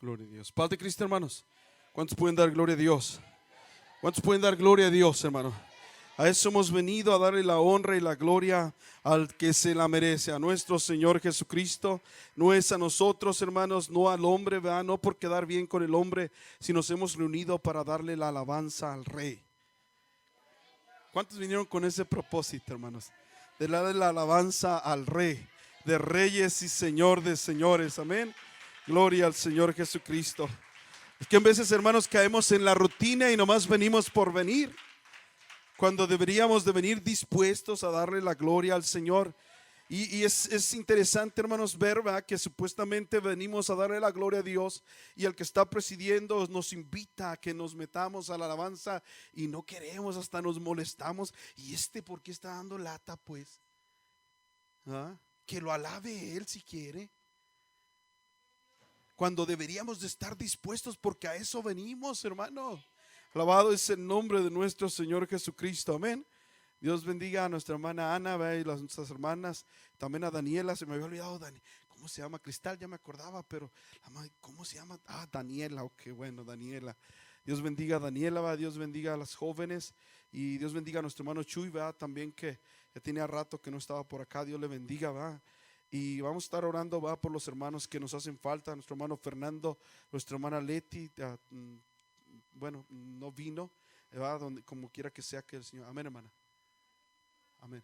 Gloria a Dios. Paz de Cristo, hermanos. ¿Cuántos pueden dar gloria a Dios? ¿Cuántos pueden dar gloria a Dios, hermano? A eso hemos venido, a darle la honra y la gloria al que se la merece, a nuestro Señor Jesucristo. No es a nosotros, hermanos, no al hombre, ¿verdad? No por quedar bien con el hombre, sino nos hemos reunido para darle la alabanza al Rey. ¿Cuántos vinieron con ese propósito, hermanos? De darle la alabanza al Rey, de reyes y Señor de señores. Amén. Gloria al Señor Jesucristo. Es que en veces, hermanos, caemos en la rutina y nomás venimos por venir, cuando deberíamos de venir dispuestos a darle la gloria al Señor. Y es interesante, hermanos, ver, ¿verdad?, que supuestamente venimos a darle la gloria a Dios, y el que está presidiendo nos invita a que nos metamos a la alabanza y no queremos, hasta nos molestamos. ¿Y por qué está dando lata, pues? ¿Ah? Que lo alabe él si quiere, cuando deberíamos de estar dispuestos, porque a eso venimos, hermano. Alabado es el nombre de nuestro Señor Jesucristo, amén. Dios bendiga a nuestra hermana Ana, y a nuestras hermanas, también a Daniela. Se me había olvidado, ¿cómo se llama? Cristal, ya me acordaba, pero ¿cómo se llama? Daniela, ok, bueno, Daniela. Dios bendiga a Daniela, Dios bendiga a las jóvenes, y Dios bendiga a nuestro hermano Chuy, también, que ya tenía rato que no estaba por acá. Dios le bendiga, y vamos a estar orando, por los hermanos que nos hacen falta. Nuestro hermano Fernando, nuestra hermana Leti, bueno, no vino, donde, como quiera que sea, que el Señor, amén, hermana, amén.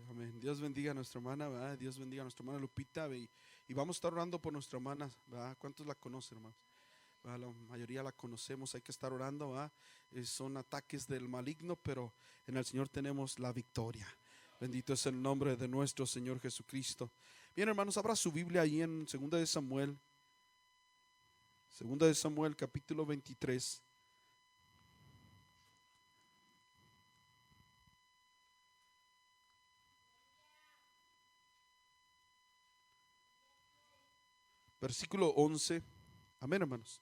Amén. Dios bendiga a nuestra hermana, ¿verdad? Dios bendiga a nuestra hermana Lupita, y vamos a estar orando por nuestra hermana, ¿verdad? ¿Cuántos la conocen, hermanos? La mayoría la conocemos. Hay que estar orando, ¿verdad? Son ataques del maligno, pero en el Señor tenemos la victoria. Bendito es el nombre de nuestro Señor Jesucristo. Bien, hermanos, abra su Biblia ahí en 2 de Samuel capítulo 23. Versículo 11. Amén, hermanos.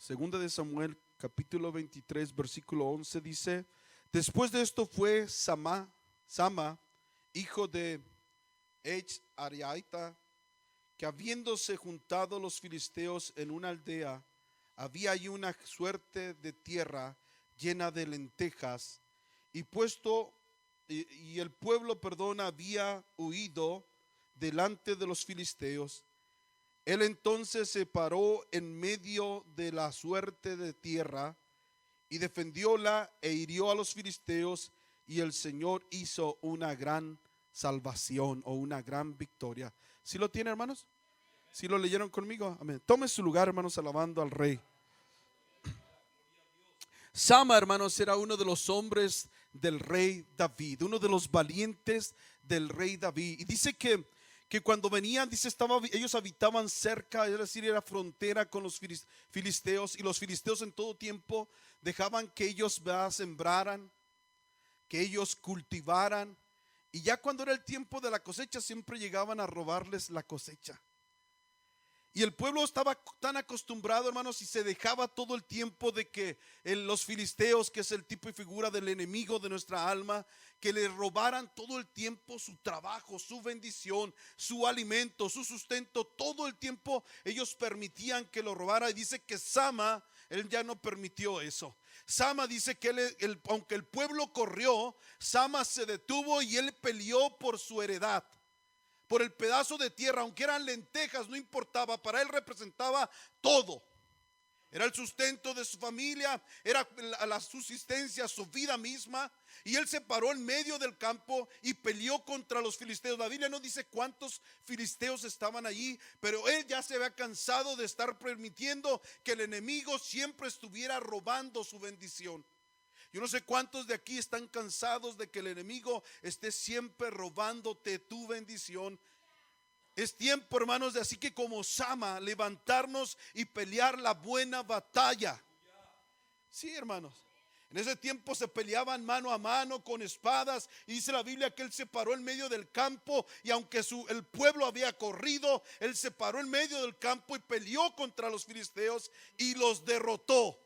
2 de Samuel capítulo 23 versículo 11 dice: después de esto fue Sama, hijo de Ariaita, que habiéndose juntado los filisteos en una aldea, había allí una suerte de tierra llena de lentejas, y el pueblo, había huido delante de los filisteos. Él entonces se paró en medio de la suerte de tierra y defendióla e hirió a los filisteos, y el Señor hizo una gran salvación, o una gran victoria. ¿Sí lo tiene, hermanos? ¿Sí lo leyeron conmigo? Amén. Tome su lugar, hermanos, alabando al Rey. Sama, hermanos, era uno de los hombres del rey David, uno de los valientes del rey David. Y dice que cuando venían, dice, ellos habitaban cerca, es decir, era frontera con los filisteos, y los filisteos en todo tiempo dejaban que ellos sembraran, que ellos cultivaran, y ya cuando era el tiempo de la cosecha siempre llegaban a robarles la cosecha. Y el pueblo estaba tan acostumbrado, hermanos, y se dejaba todo el tiempo de que los filisteos, que es el tipo y figura del enemigo de nuestra alma, que le robaran todo el tiempo su trabajo, su bendición, su alimento, su sustento. Todo el tiempo ellos permitían que lo robara. Y dice que Sama, él ya no permitió eso. Sama dice que aunque el pueblo corrió, Sama se detuvo y él peleó por su heredad, por el pedazo de tierra. Aunque eran lentejas, no importaba, para él representaba todo. Era el sustento de su familia, era la subsistencia, su vida misma. Y él se paró en medio del campo y peleó contra los filisteos. La Biblia no dice cuántos filisteos estaban allí, pero él ya se había cansado de estar permitiendo que el enemigo siempre estuviera robando su bendición. Yo no sé cuántos de aquí están cansados de que el enemigo esté siempre robándote tu bendición. Es tiempo, hermanos, de así que como Sama, levantarnos y pelear la buena batalla. Sí, hermanos. En ese tiempo se peleaban mano a mano con espadas. Y dice la Biblia que él se paró en medio del campo. Y aunque el pueblo había corrido, él se paró en medio del campo y peleó contra los filisteos y los derrotó.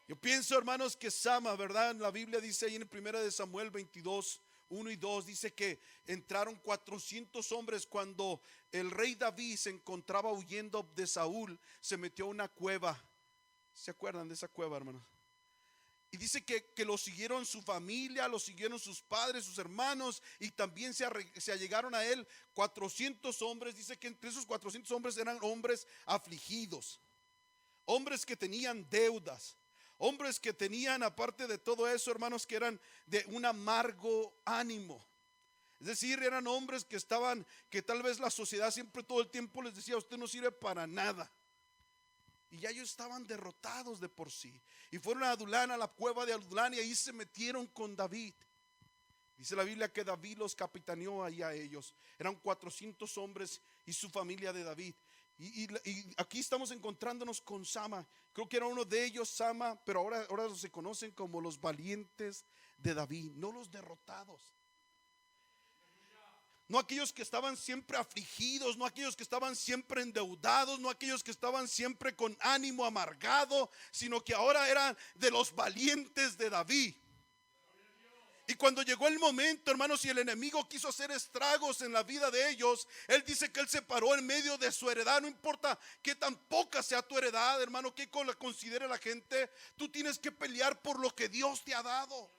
Yo pienso, hermanos, que Sama, ¿verdad? La Biblia dice ahí en 1 Samuel 22, 1 y 2, dice que entraron 400 hombres cuando el rey David se encontraba huyendo de Saúl. Se metió a una cueva. ¿Se acuerdan de esa cueva, hermanos? Y dice que lo siguieron su familia, lo siguieron sus padres, sus hermanos, y también se allegaron a él 400 hombres. Dice que entre esos 400 hombres eran hombres afligidos, hombres que tenían deudas, hombres que tenían, aparte de todo eso, hermanos, que eran de un amargo ánimo. Es decir, eran hombres que estaban, que tal vez la sociedad siempre todo el tiempo les decía: usted no sirve para nada. Y ya ellos estaban derrotados de por sí. Y fueron a Adulán, a la cueva de Adulán, y ahí se metieron con David. Dice la Biblia que David los capitaneó ahí a ellos. Eran 400 hombres y su familia de David. Y aquí estamos encontrándonos con Sama. Creo que era uno de ellos, Sama, pero ahora se conocen como los valientes de David, no los derrotados. No aquellos que estaban siempre afligidos, no aquellos que estaban siempre endeudados, no aquellos que estaban siempre con ánimo amargado, sino que ahora eran de los valientes de David. Y cuando llegó el momento, hermanos, y el enemigo quiso hacer estragos en la vida de ellos, él dice que él se paró en medio de su heredad. No importa que tan poca sea tu heredad, hermano, que la considere la gente, tú tienes que pelear por lo que Dios te ha dado.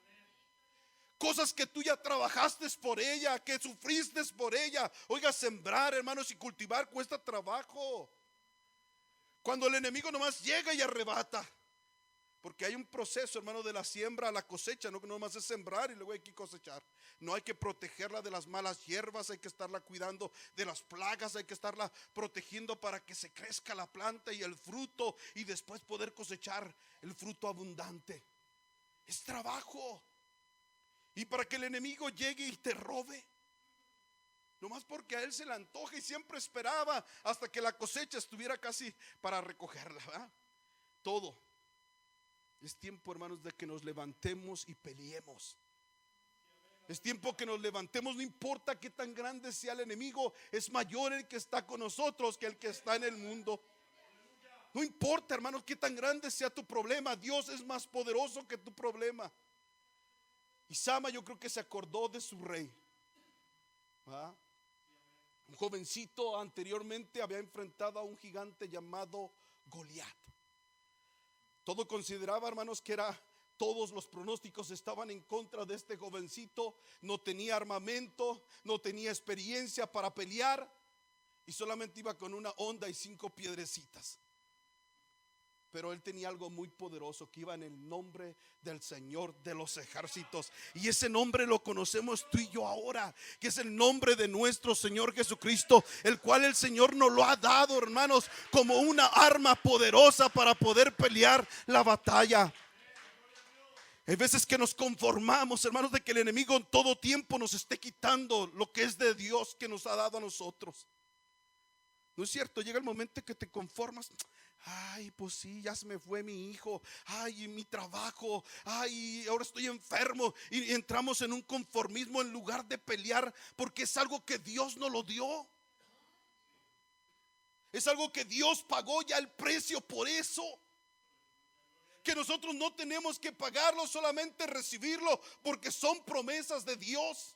Cosas que tú ya trabajaste por ella, que sufriste por ella. Oiga, sembrar, hermanos, y cultivar cuesta trabajo. Cuando el enemigo nomás llega y arrebata. Porque hay un proceso, hermano, de la siembra a la cosecha. No nomás es sembrar y luego hay que cosechar. No hay que protegerla de las malas hierbas, hay que estarla cuidando de las plagas, hay que estarla protegiendo para que se crezca la planta y el fruto, y después poder cosechar el fruto abundante. Es trabajo. Y para que el enemigo llegue y te robe, nomás porque a él se le antoja, y siempre esperaba hasta que la cosecha estuviera casi para recogerla, ¿verdad? Todo. Es tiempo, hermanos, de que nos levantemos y peleemos. Es tiempo que nos levantemos, no importa qué tan grande sea el enemigo, es mayor el que está con nosotros que el que está en el mundo. No importa, hermanos, qué tan grande sea tu problema, Dios es más poderoso que tu problema. Y Sama, yo creo que se acordó de su rey. ¿Ah? Un jovencito anteriormente había enfrentado a un gigante llamado Goliat. Todo consideraba, hermanos, que todos los pronósticos estaban en contra de este jovencito. No tenía armamento, no tenía experiencia para pelear, y solamente iba con una honda y 5 piedrecitas. Pero él tenía algo muy poderoso, que iba en el nombre del Señor de los ejércitos. Y ese nombre lo conocemos tú y yo ahora, que es el nombre de nuestro Señor Jesucristo, el cual el Señor nos lo ha dado, hermanos, como una arma poderosa para poder pelear la batalla. Hay veces que nos conformamos, hermanos, de que el enemigo en todo tiempo nos esté quitando lo que es de Dios, que nos ha dado a nosotros. ¿No es cierto? Llega el momento que te conformas. Ay, pues sí, ya se me fue mi hijo. Ay, mi trabajo. Ay, ahora estoy enfermo. Y entramos en un conformismo en lugar de pelear, porque es algo que Dios nos lo dio. Es algo que Dios pagó ya el precio por eso. Que nosotros no tenemos que pagarlo, solamente recibirlo, porque son promesas de Dios.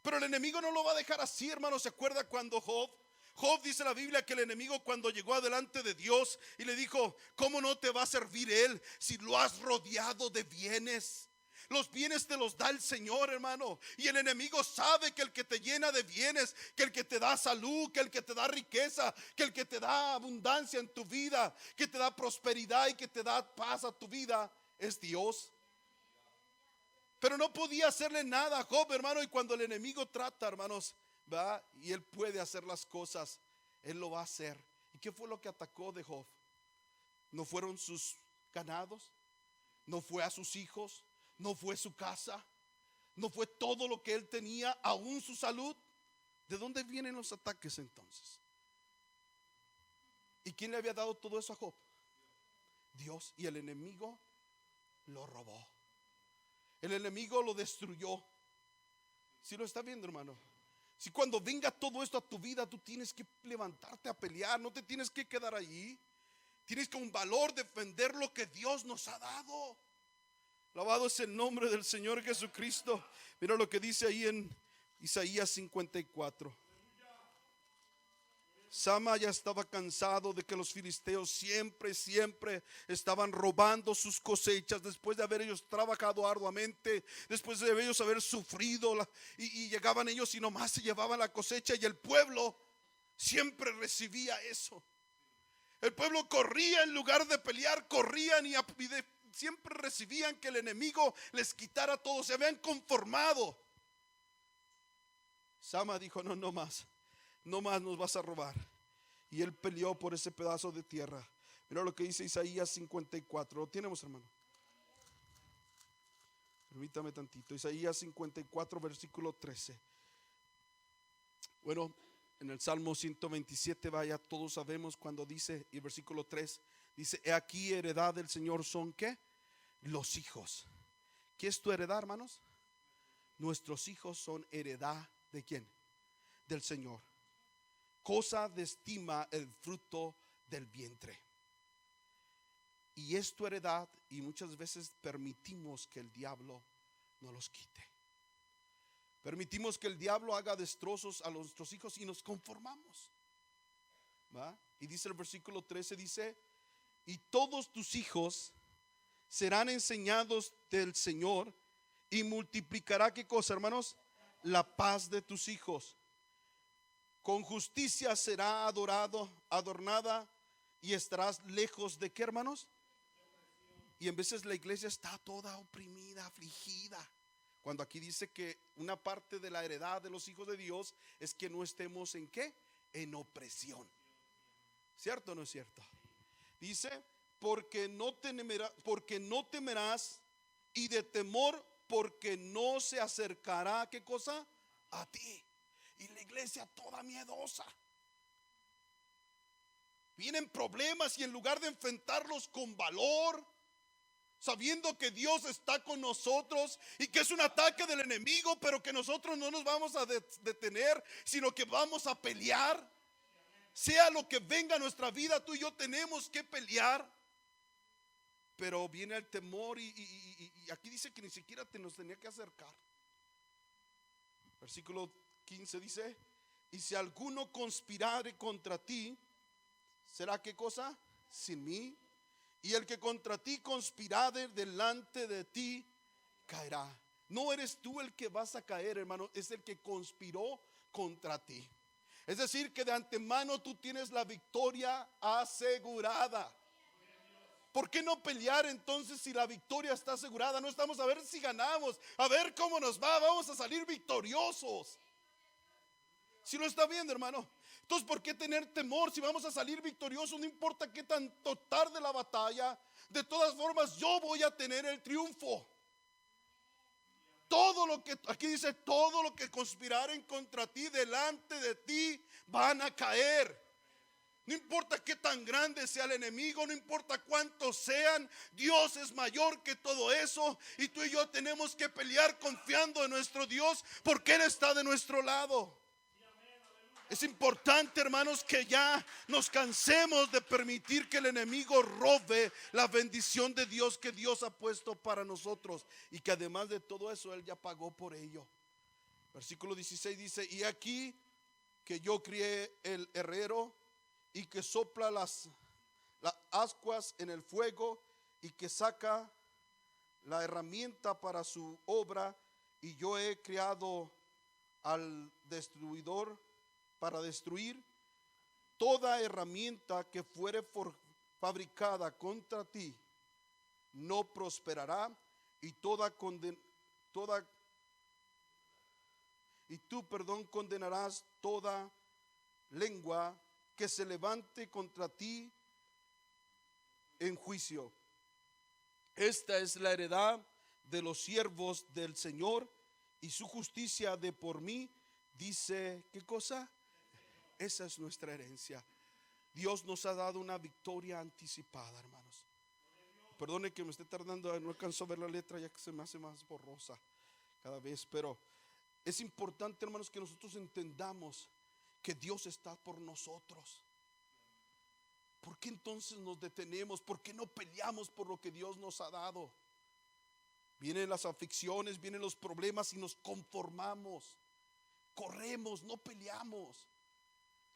Pero el enemigo no lo va a dejar así, hermano. ¿Se acuerda cuando Job dice la Biblia que el enemigo, cuando llegó adelante de Dios y le dijo: ¿cómo no te va a servir él si lo has rodeado de bienes? Los bienes te los da el Señor, hermano. Y el enemigo sabe que el que te llena de bienes, que el que te da salud, que el que te da riqueza, que el que te da abundancia en tu vida, que te da prosperidad y que te da paz a tu vida, es Dios. Pero no podía hacerle nada a Job, hermano. Y cuando el enemigo trata, hermanos, ¿va? Y él puede hacer las cosas, él lo va a hacer. ¿Y qué fue lo que atacó de Job? ¿No fueron sus ganados? ¿No fue a sus hijos? ¿No fue su casa? ¿No fue todo lo que él tenía, aún su salud? ¿De dónde vienen los ataques entonces? ¿Y quién le había dado todo eso a Job? Dios. Y el enemigo lo robó. El enemigo lo destruyó. Si lo está viendo, hermano. Si cuando venga todo esto a tu vida, tú tienes que levantarte a pelear. No te tienes que quedar allí. Tienes con valor defender lo que Dios nos ha dado. Alabado es el nombre del Señor Jesucristo. Mira lo que dice ahí en Isaías 54. Sama ya estaba cansado de que los filisteos siempre estaban robando sus cosechas después de haber ellos trabajado arduamente, después de ellos haber sufrido y llegaban ellos y nomás se llevaban la cosecha, y el pueblo siempre recibía eso. El pueblo corría en lugar de pelear, corrían y siempre recibían que el enemigo les quitara todo, se habían conformado. Sama dijo: no más nos vas a robar. Y él peleó por ese pedazo de tierra. Mira lo que dice Isaías 54. ¿Lo tenemos, hermano? Permítame tantito. Isaías 54, versículo 13. Bueno, en el Salmo 127, vaya, todos sabemos cuando dice, y el versículo 3 dice: he aquí, heredad del Señor son ¿qué? Los hijos. ¿Qué es tu heredad, hermanos? Nuestros hijos son heredad ¿de quién? Del Señor. Cosa de estima el fruto del vientre. Y es tu heredad, y muchas veces permitimos que el diablo nos los quite. Permitimos que el diablo haga destrozos a nuestros hijos y nos conformamos. ¿Va? Y dice el versículo 13, dice: y todos tus hijos serán enseñados del Señor, y multiplicará ¿qué cosa, hermanos? La paz de tus hijos. Con justicia será adornada, y estarás lejos de ¿qué, hermanos? Y en veces la iglesia está toda oprimida, afligida, cuando aquí dice que una parte de la heredad de los hijos de Dios es que no estemos ¿en qué? En opresión. ¿Cierto o no es cierto? Dice: porque no temerás, y de temor, porque no se acercará ¿qué cosa? A ti. Y la iglesia toda miedosa. Vienen problemas y en lugar de enfrentarlos con valor, sabiendo que Dios está con nosotros y que es un ataque del enemigo, pero que nosotros no nos vamos a detener, sino que vamos a pelear. Sea lo que venga a nuestra vida, tú y yo tenemos que pelear. Pero viene el temor y aquí dice que ni siquiera nos tenía que acercar. Versículo 15 dice: y si alguno conspirare contra ti, ¿será qué cosa? Sin mí. Y el que contra ti conspirare delante de ti caerá. No eres tú el que vas a caer, hermano, es el que conspiró contra ti. Es decir, que de antemano tú tienes la victoria asegurada. ¿Por qué no pelear entonces si la victoria está asegurada? No estamos a ver si ganamos, a ver cómo nos va, vamos a salir victoriosos. Si lo está viendo, hermano. Entonces, ¿por qué tener temor si vamos a salir victoriosos? No importa qué tanto tarde la batalla, de todas formas yo voy a tener el triunfo. Todo lo que, aquí dice, todo lo que conspiraren contra ti, delante de ti van a caer. No importa qué tan grande sea el enemigo, no importa cuántos sean, Dios es mayor que todo eso. Y tú y yo tenemos que pelear confiando en nuestro Dios, porque Él está de nuestro lado. Es importante, hermanos, que ya nos cansemos de permitir que el enemigo robe la bendición de Dios que Dios ha puesto para nosotros, y que además de todo eso Él ya pagó por ello. Versículo 16 dice: y aquí que yo crié el herrero, y que sopla las ascuas en el fuego, y que saca la herramienta para su obra, y yo he creado al destruidor para destruir. Toda herramienta que fuere fabricada contra ti no prosperará, y condenarás toda lengua que se levante contra ti en juicio. Esta es la heredad de los siervos del Señor, y su justicia de por mí, dice, ¿qué cosa? Esa es nuestra herencia. Dios nos ha dado una victoria anticipada, hermanos. Perdone que me esté tardando, no alcanzo a ver la letra ya que se me hace más borrosa cada vez, pero es importante, hermanos, que nosotros entendamos que Dios está por nosotros. ¿Por qué entonces nos detenemos? ¿Por qué no peleamos por lo que Dios nos ha dado? Vienen las aflicciones, vienen los problemas y nos conformamos. Corremos, no peleamos.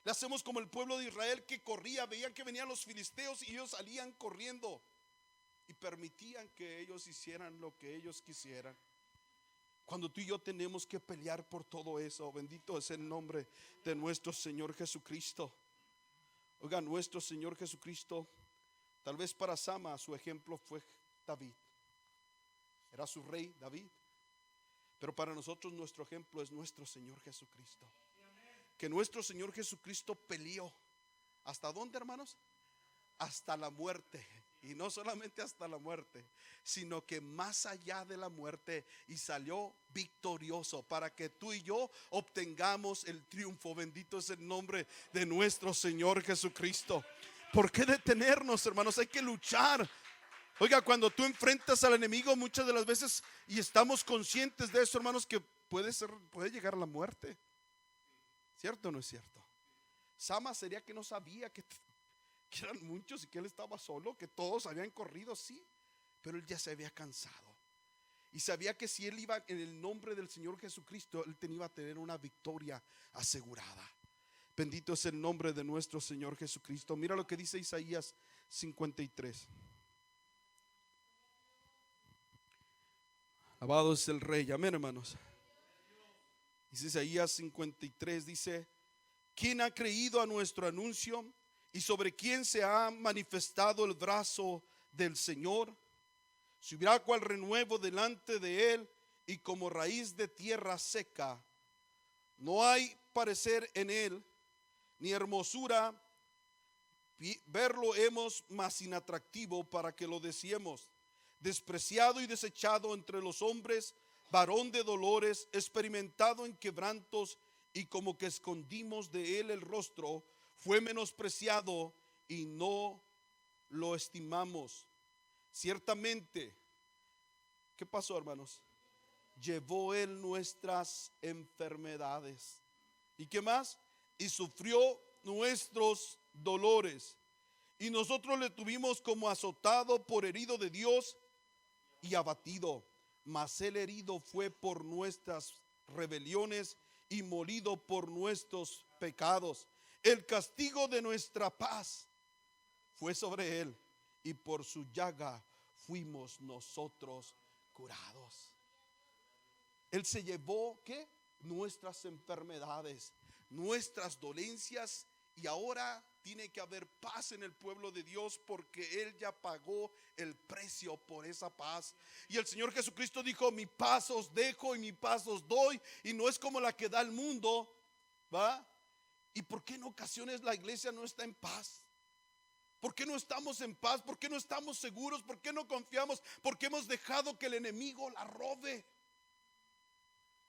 Le hacemos como el pueblo de Israel, que corría, veían que venían los filisteos y ellos salían corriendo y permitían que ellos hicieran lo que ellos quisieran. Cuando tú y yo tenemos que pelear por todo eso, bendito es el nombre de nuestro Señor Jesucristo. Oiga, nuestro Señor Jesucristo, tal vez para Sama su ejemplo fue David. Era su rey David. Pero para nosotros nuestro ejemplo es nuestro Señor Jesucristo. Que nuestro Señor Jesucristo peleó. ¿Hasta dónde, hermanos? Hasta la muerte. Y no solamente hasta la muerte, sino que más allá de la muerte, y salió victorioso para que tú y yo obtengamos el triunfo. Bendito es el nombre de nuestro Señor Jesucristo. ¿Por qué detenernos, hermanos? Hay que luchar. Oiga, cuando tú enfrentas al enemigo muchas de las veces, y estamos conscientes de eso, hermanos, que puede llegar a la muerte. ¿Cierto o no es cierto? Sama sería que no sabía que eran muchos y que él estaba solo, que todos habían corrido, sí, pero él ya se había cansado y sabía que si él iba en el nombre del Señor Jesucristo, él iba a tener una victoria asegurada. Bendito es el nombre de nuestro Señor Jesucristo. Mira lo que dice Isaías 53. Alabado es el Rey, amén, hermanos. Dice Isaías 53, dice: ¿quién ha creído a nuestro anuncio? ¿Y sobre quién se ha manifestado el brazo del Señor? Subirá cual renuevo delante de él, y como raíz de tierra seca. No hay parecer en él, ni hermosura. Verlo hemos más inatractivo para que lo deseemos. Despreciado y desechado entre los hombres, varón de dolores, experimentado en quebrantos, y como que escondimos de él el rostro. Fue menospreciado y no lo estimamos. Ciertamente, ¿qué pasó, hermanos? Llevó él nuestras enfermedades. ¿Y qué más? Y sufrió nuestros dolores. Y nosotros le tuvimos como azotado, por herido de Dios y abatido. Mas él herido fue por nuestras rebeliones y molido por nuestros pecados. El castigo de nuestra paz fue sobre él, y por su llaga fuimos nosotros curados. Él se llevó, ¿qué? Nuestras enfermedades, nuestras dolencias, y ahora tiene que haber paz en el pueblo de Dios, porque él ya pagó el precio por esa paz. Y el Señor Jesucristo dijo: mi paz os dejo y mi paz os doy, y no es como la que da el mundo, ¿va? ¿Y por qué en ocasiones la iglesia no está en paz? ¿Por qué no estamos en paz? ¿Por qué no estamos seguros? ¿Por qué no confiamos? ¿Por qué hemos dejado que el enemigo la robe?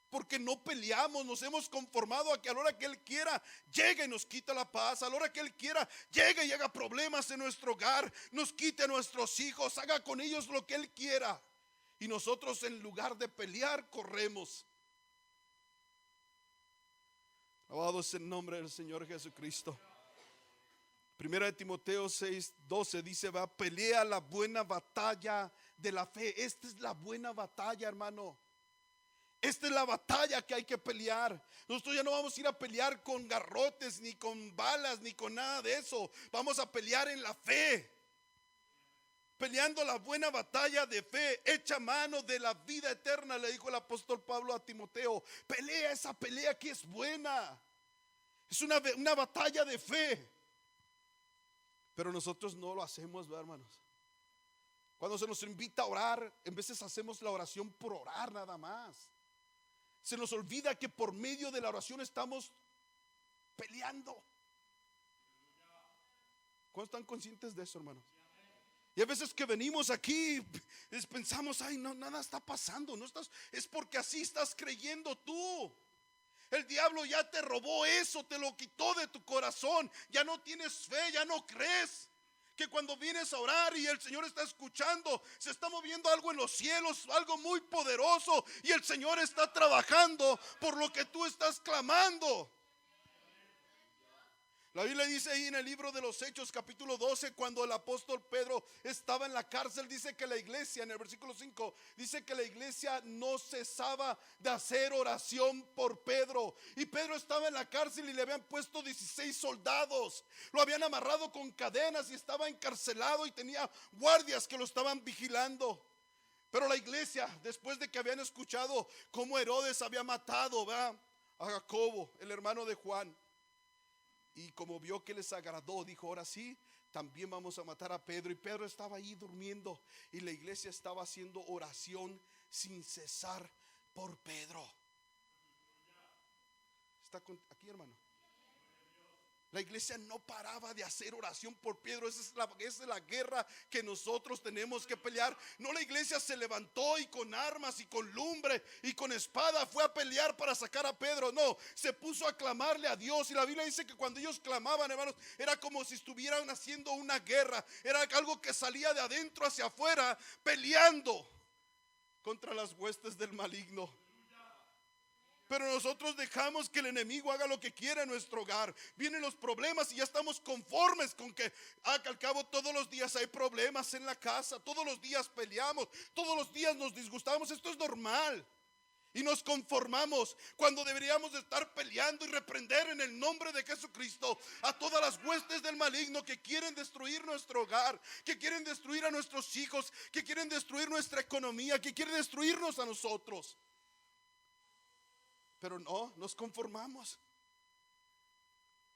Porque no peleamos, nos hemos conformado a que a la hora que él quiera llegue y nos quita la paz. A la hora que él quiera llegue y haga problemas en nuestro hogar, nos quite a nuestros hijos, haga con ellos lo que él quiera. Y nosotros, en lugar de pelear, corremos. Alabado es el nombre del Señor Jesucristo. Primera de Timoteo 6:12 dice: va, pelea la buena batalla de la fe. Esta es la buena batalla, hermano. Esta es la batalla que hay que pelear. Nosotros ya no vamos a ir a pelear con garrotes, ni con balas, ni con nada de eso. Vamos a pelear en la fe. peleando la buena batalla de fe, echa mano de la vida eterna, le dijo el apóstol Pablo a Timoteo. Pelea esa pelea que es buena. Es una batalla de fe. Pero nosotros no lo hacemos, ¿verdad, hermanos? Cuando se nos invita a orar, en veces hacemos la oración por orar nada más. Se nos olvida que por medio de la oración estamos peleando. ¿Cuántos están conscientes de eso, hermanos? Y a veces que venimos aquí pensamos, ay, no, nada está pasando, no estás, es porque así estás creyendo tú. El diablo ya te robó eso, te lo quitó de tu corazón. Ya no tienes fe, ya no crees que cuando vienes a orar y el Señor está escuchando, se está moviendo algo en los cielos, algo muy poderoso, y el Señor está trabajando por lo que tú estás clamando. La Biblia dice ahí en el libro de los Hechos capítulo 12, cuando el apóstol Pedro estaba en la cárcel, dice que la iglesia, en el versículo 5, dice que la iglesia no cesaba de hacer oración por Pedro. Y Pedro estaba en la cárcel y le habían puesto 16 soldados, lo habían amarrado con cadenas y estaba encarcelado y tenía guardias que lo estaban vigilando. Pero la iglesia, después de que habían escuchado cómo Herodes había matado, ¿verdad?, a Jacobo, el hermano de Juan, y como vio que les agradó, dijo, ahora sí, también vamos a matar a Pedro. Y Pedro estaba ahí durmiendo y la iglesia estaba haciendo oración sin cesar por Pedro. ¿Está aquí, hermano? La iglesia no paraba de hacer oración por Pedro. Esa es la guerra que nosotros tenemos que pelear. No, la iglesia se levantó y con armas y con lumbre y con espada fue a pelear para sacar a Pedro. No, se puso a clamarle a Dios. Y la Biblia dice que cuando ellos clamaban, hermanos, era como si estuvieran haciendo una guerra. Era algo que salía de adentro hacia afuera, peleando contra las huestes del maligno. Pero nosotros dejamos que el enemigo haga lo que quiera en nuestro hogar. Vienen los problemas y ya estamos conformes con que al cabo todos los días hay problemas en la casa. Todos los días peleamos, todos los días nos disgustamos. Esto es normal. Y nos conformamos cuando deberíamos de estar peleando y reprender en el nombre de Jesucristo a todas las huestes del maligno que quieren destruir nuestro hogar, que quieren destruir a nuestros hijos, que quieren destruir nuestra economía, que quieren destruirnos a nosotros. Pero no, nos conformamos.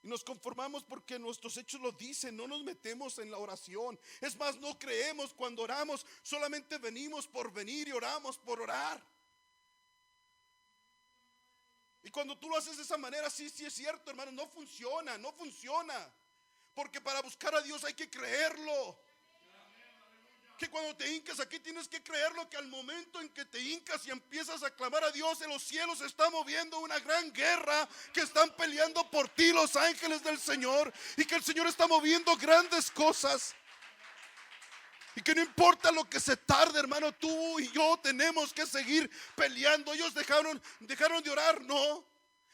Y nos conformamos porque nuestros hechos lo dicen. No nos metemos en la oración. Es más, no creemos cuando oramos. Solamente venimos por venir y oramos por orar. Y cuando tú lo haces de esa manera, sí es cierto, hermano, no funciona. Porque para buscar a Dios hay que creerlo. Que cuando te hincas aquí tienes que creerlo, que al momento en que te hincas y empiezas a clamar a Dios, en los cielos se está moviendo una gran guerra, que están peleando por ti los ángeles del Señor, y que el Señor está moviendo grandes cosas, y que no importa lo que se tarde, hermano, tú y yo tenemos que seguir peleando. Ellos dejaron de orar, no.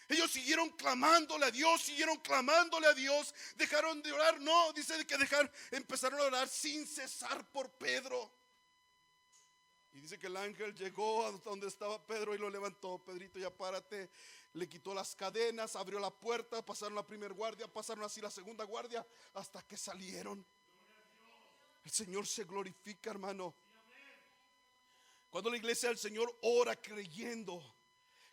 Ellos siguieron clamándole a Dios, dejaron de orar, no, dice que empezaron a orar sin cesar por Pedro. Y dice que el ángel llegó hasta donde estaba Pedro y lo levantó. Pedrito, ya párate. Le quitó las cadenas, abrió la puerta, pasaron la primera guardia, pasaron así la segunda guardia, hasta que salieron. El Señor se glorifica, hermano. Cuando la iglesia del Señor ora creyendo,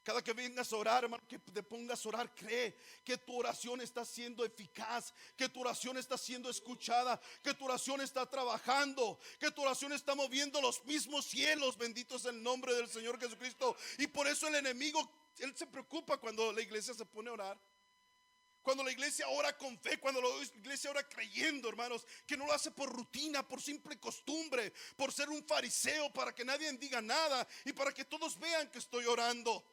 cada que vengas a orar, hermano, que te pongas a orar, cree que tu oración está siendo eficaz, que tu oración está siendo escuchada, que tu oración está trabajando, que tu oración está moviendo los mismos cielos. Bendito es el nombre del Señor Jesucristo. Y por eso el enemigo, él se preocupa cuando la iglesia se pone a orar. Cuando la iglesia ora con fe, cuando la iglesia ora creyendo, hermanos, que no lo hace por rutina, por simple costumbre, por ser un fariseo, para que nadie diga nada y para que todos vean que estoy orando.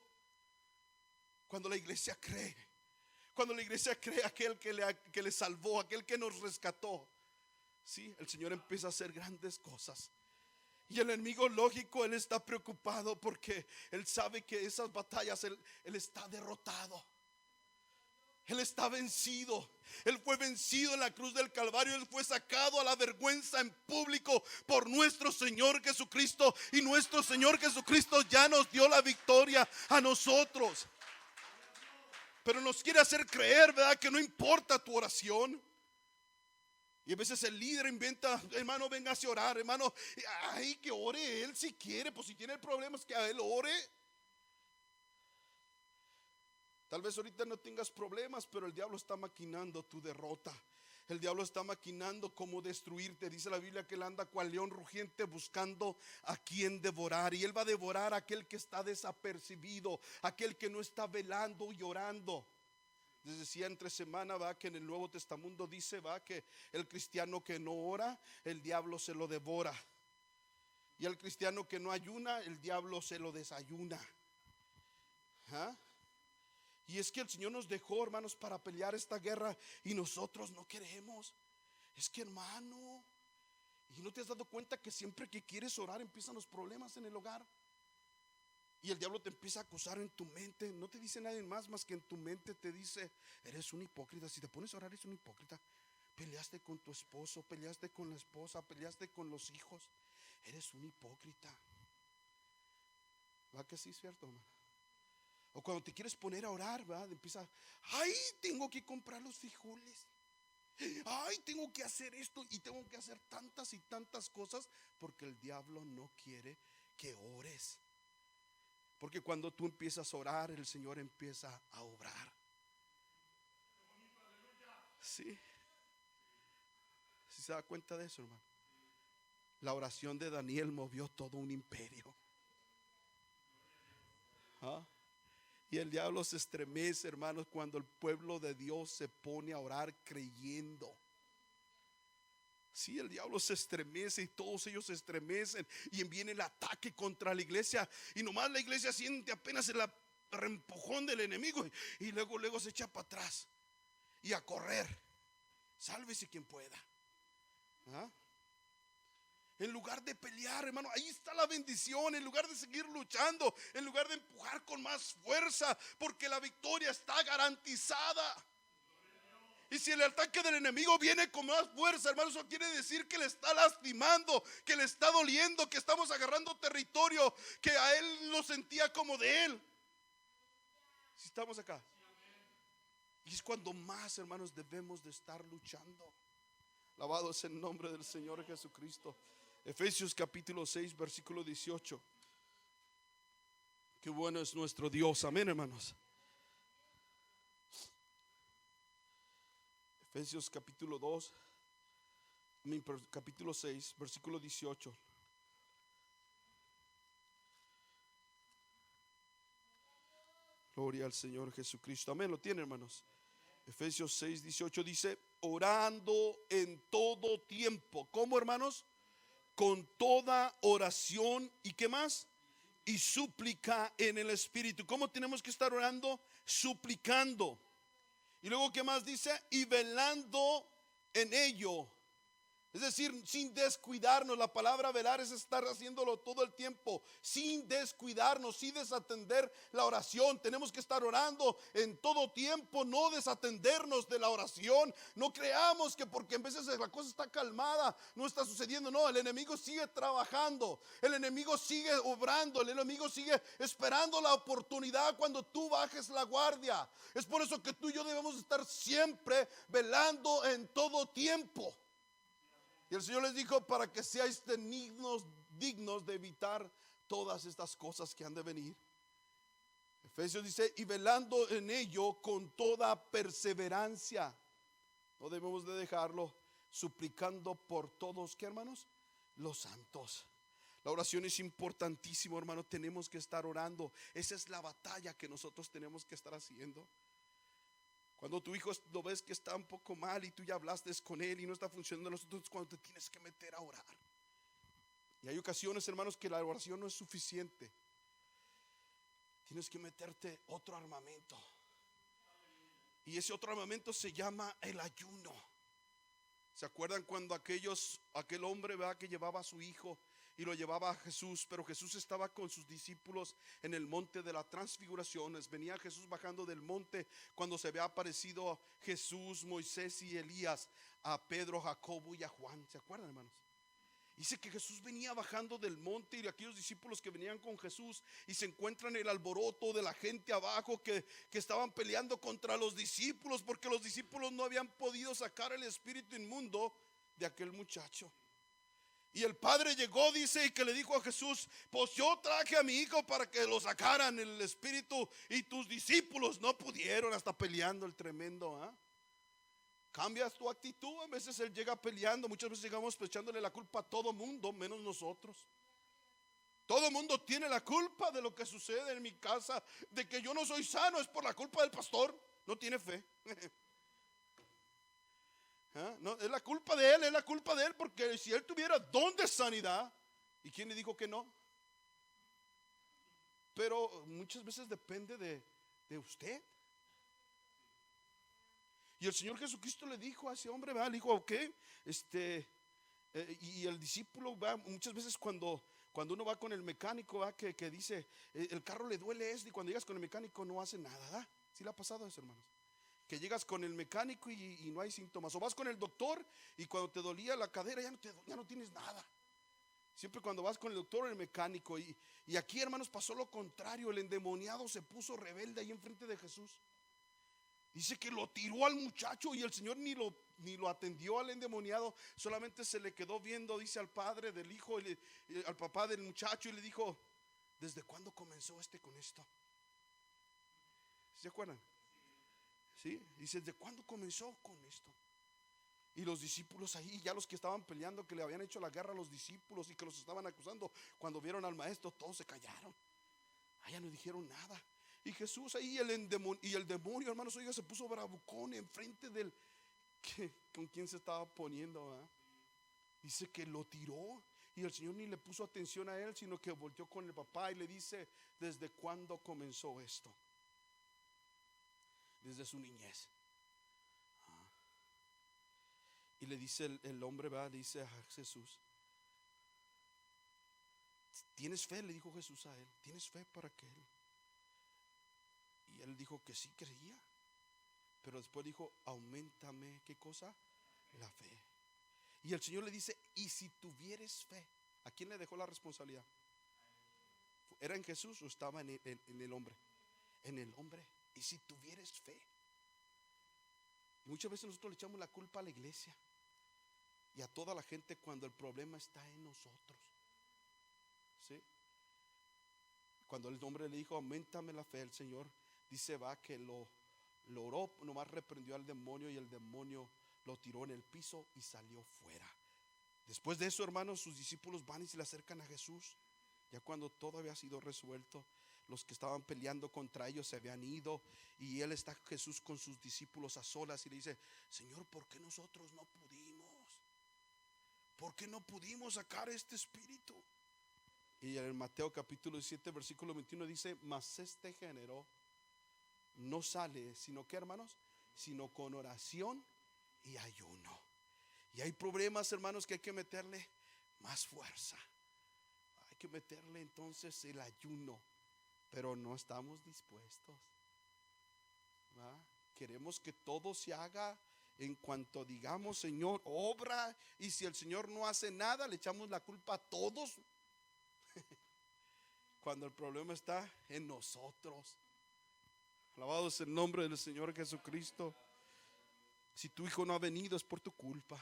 Cuando la iglesia cree, aquel que le salvó, aquel que nos rescató, sí, el Señor empieza a hacer grandes cosas. Y el enemigo, lógico, él está preocupado porque él sabe que esas batallas él está derrotado. Él está vencido. Él fue vencido en la cruz del Calvario. Él fue sacado a la vergüenza en público por nuestro Señor Jesucristo. Y nuestro Señor Jesucristo ya nos dio la victoria a nosotros. Pero nos quiere hacer creer, ¿verdad?, que no importa tu oración. Y Y a veces el líder inventa, hermano, véngase a orar, hermano. Ay, que ore él si quiere, pues si tiene problemas que a él ore. Tal vez ahorita no tengas problemas, pero el diablo está maquinando tu derrota. El diablo está maquinando cómo destruirte. Dice la Biblia que él anda cual león rugiente buscando a quien devorar. Y él va a devorar a aquel que está desapercibido, aquel que no está velando y orando. Les decía entre semana, va, que en el Nuevo Testamento dice, va, que el cristiano que no ora, el diablo se lo devora. Y al cristiano que no ayuna, el diablo se lo desayuna. ¿Ah? Y es que el Señor nos dejó, hermanos, para pelear esta guerra y nosotros no queremos. Es que, hermano, ¿y no te has dado cuenta que siempre que quieres orar empiezan los problemas en el hogar? Y el diablo te empieza a acusar en tu mente. No te dice nadie más que en tu mente te dice: eres un hipócrita. Si te pones a orar, eres un hipócrita. Peleaste con tu esposo, peleaste con la esposa, peleaste con los hijos. Eres un hipócrita. ¿Va que sí es cierto, hermano? O cuando te quieres poner a orar, ¿verdad? Empieza: ay, tengo que comprar los frijoles. Ay, tengo que hacer esto y tengo que hacer tantas y tantas cosas, porque el diablo no quiere que ores. Porque cuando tú empiezas a orar, el Señor empieza a obrar. Sí. ¿Sí se da cuenta de eso, hermano? La oración de Daniel movió todo un imperio. ¿Ah? Y el diablo se estremece, hermanos, cuando el pueblo de Dios se pone a orar creyendo. Sí, el diablo se estremece y todos ellos se estremecen y viene el ataque contra la iglesia. Y nomás la iglesia siente apenas el empujón del enemigo y luego se echa para atrás y a correr. Sálvese quien pueda. ¿Ah? En lugar de pelear, hermano, ahí está la bendición. En lugar de seguir luchando, en lugar de empujar con más fuerza, porque la victoria está garantizada. Y si el ataque del enemigo viene con más fuerza, hermano, eso quiere decir que le está lastimando, que le está doliendo, que estamos agarrando territorio que a él lo sentía como de él. Si estamos acá. Y es cuando más, hermanos, debemos de estar luchando. Alabado es el nombre del Señor Jesucristo. Efesios capítulo 6, versículo 18. Qué bueno es nuestro Dios, amén, hermanos. Efesios capítulo 6, versículo 18. Gloria al Señor Jesucristo, amén. Lo tiene, hermanos. Efesios 6, 18 dice: orando en todo tiempo. ¿Cómo, hermanos? Con toda oración y ¿qué más? Y súplica en el Espíritu. ¿Cómo tenemos que estar orando? Suplicando. Y luego ¿qué más dice? Y velando en ello. Es decir, sin descuidarnos. La palabra velar es estar haciéndolo todo el tiempo, sin descuidarnos, sin desatender la oración. Tenemos que estar orando en todo tiempo, no desatendernos de la oración. No creamos que porque en veces la cosa está calmada, no está sucediendo. No, el enemigo sigue trabajando, el enemigo sigue obrando, el enemigo sigue esperando la oportunidad cuando tú bajes la guardia. Es por eso que tú y yo debemos estar siempre velando en todo tiempo. Y el Señor les dijo: para que seáis dignos de evitar todas estas cosas que han de venir. Efesios dice: y velando en ello con toda perseverancia. No debemos de dejarlo, suplicando por todos, ¿qué, hermanos? Los santos. La oración es importantísimo, hermano. Tenemos que estar orando. Esa es la batalla que nosotros tenemos que estar haciendo. Cuando tu hijo lo ves que está un poco mal y tú ya hablaste con él y no está funcionando, nosotros cuando te tienes que meter a orar. Y hay ocasiones, hermanos, que la oración no es suficiente. Tienes que meterte otro armamento. Y ese otro armamento se llama el ayuno. ¿Se acuerdan cuando aquel hombre, ¿verdad?, que llevaba a su hijo y lo llevaba a Jesús? Pero Jesús estaba con sus discípulos en el monte de la transfiguración. Venía Jesús bajando del monte cuando se había aparecido Jesús, Moisés y Elías a Pedro, Jacobo y a Juan. ¿Se acuerdan, hermanos? Dice que Jesús venía bajando del monte y aquellos discípulos que venían con Jesús y se encuentran el alboroto de la gente abajo que estaban peleando contra los discípulos, porque los discípulos no habían podido sacar el espíritu inmundo de aquel muchacho. Y el padre llegó, dice, y que le dijo a Jesús: pues yo traje a mi hijo para que lo sacaran el espíritu, y tus discípulos no pudieron. Hasta peleando el tremendo, ¿ah? Cambias tu actitud. A veces él llega peleando. Muchas veces llegamos echándole la culpa a todo mundo, menos nosotros. Todo mundo tiene la culpa de lo que sucede en mi casa. De que yo no soy sano es por la culpa del pastor. No tiene fe. ¿Ah? No, es la culpa de él, es la culpa de él. Porque si él tuviera don de sanidad, ¿y quién le dijo que no? Pero muchas veces depende de usted. Y el Señor Jesucristo le dijo a ese hombre, ¿verdad? Le dijo: ok, y el discípulo, ¿verdad? Muchas veces cuando uno va con el mecánico, ¿verdad? Que dice, el carro le duele esto, y cuando llegas con el mecánico no hace nada, ¿verdad? ¿Sí le ha pasado eso, hermanos? Que llegas con el mecánico y no hay síntomas. O vas con el doctor y cuando te dolía la cadera ya no tienes nada. Siempre cuando vas con el doctor o el mecánico. Y aquí, hermanos, pasó lo contrario. El endemoniado se puso rebelde ahí enfrente de Jesús. Dice que lo tiró al muchacho, y el Señor ni lo atendió al endemoniado. Solamente se le quedó viendo, dice, al padre del hijo, al papá del muchacho, y le dijo: ¿desde cuándo comenzó con esto? ¿Se acuerdan? ¿Sí? Dice: ¿desde cuándo comenzó con esto? Y los discípulos ahí, ya los que estaban peleando, que le habían hecho la guerra a los discípulos y que los estaban acusando, cuando vieron al maestro, todos se callaron. Allá no dijeron nada. Y Jesús ahí, y el demonio, hermanos, oiga, se puso bravucón enfrente del con quién se estaba poniendo, ¿verdad? Dice que lo tiró, y el Señor ni le puso atención a él, sino que volteó con el papá y le dice: ¿desde cuándo comenzó esto? Desde su niñez. Y le dice el hombre, ¿verdad? Le dice a Jesús: ¿tienes fe? Le dijo Jesús a él: ¿tienes fe para que él? Y él dijo que sí creía. Pero después dijo: auméntame, ¿qué cosa? La fe. Y el Señor le dice: y si tuvieres fe. ¿A quién le dejó la responsabilidad? ¿Era en Jesús o estaba en el hombre? En el hombre. Y si tuvieres fe. Y muchas veces nosotros le echamos la culpa a la iglesia y a toda la gente cuando el problema está en nosotros. ¿Sí? Cuando el hombre le dijo: auméntame la fe, el Señor dice, va, que lo oró, nomás reprendió al demonio, y el demonio lo tiró en el piso y salió fuera. Después de eso, hermanos, sus discípulos van y se le acercan a Jesús, ya cuando todo había sido resuelto. Los que estaban peleando contra ellos se habían ido, y él está, Jesús, con sus discípulos a solas, y le dice: Señor, ¿por qué nosotros no pudimos? ¿Por qué no pudimos sacar este espíritu? Y en Mateo capítulo 17 versículo 21 dice: mas este género no sale, sino que, hermanos, sino con oración y ayuno. Y hay problemas, hermanos, que hay que meterle más fuerza. Hay que meterle entonces el ayuno, pero no estamos dispuestos, ¿va? Queremos que todo se haga en cuanto digamos: Señor, obra. Y si el Señor no hace nada, le echamos la culpa a todos. Cuando el problema está en nosotros. Alabado es el nombre del Señor Jesucristo. Si tu hijo no ha venido, es por tu culpa.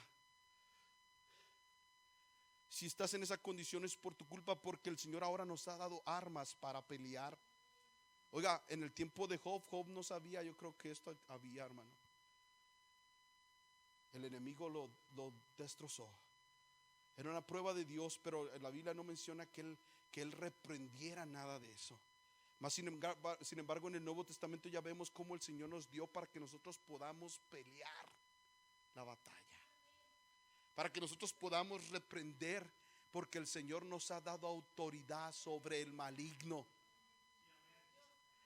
Si estás en esa condición, es por tu culpa, porque el Señor ahora nos ha dado armas para pelear. Oiga, en el tiempo de Job no sabía, yo creo que esto había, hermano. El enemigo lo destrozó. Era una prueba de Dios, pero la Biblia no menciona que él reprendiera nada de eso. Mas sin embargo, en el Nuevo Testamento ya vemos cómo el Señor nos dio para que nosotros podamos pelear la batalla, para que nosotros podamos reprender, porque el Señor nos ha dado autoridad sobre el maligno.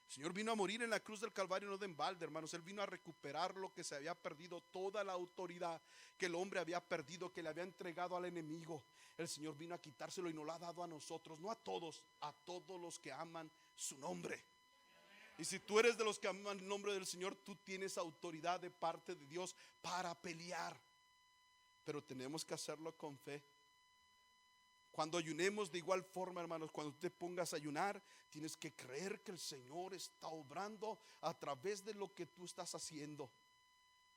El Señor vino a morir en la cruz del Calvario no de en balde, hermanos. Él vino a recuperar lo que se había perdido, toda la autoridad que el hombre había perdido, que le había entregado al enemigo. El Señor vino a quitárselo y nos lo ha dado a nosotros, no a todos los que aman su nombre. Y si tú eres de los que aman el nombre del Señor, tú tienes autoridad de parte de Dios para pelear. Pero tenemos que hacerlo con fe. Cuando ayunemos, de igual forma, hermanos, cuando te pongas a ayunar, tienes que creer que el Señor está obrando a través de lo que tú estás haciendo.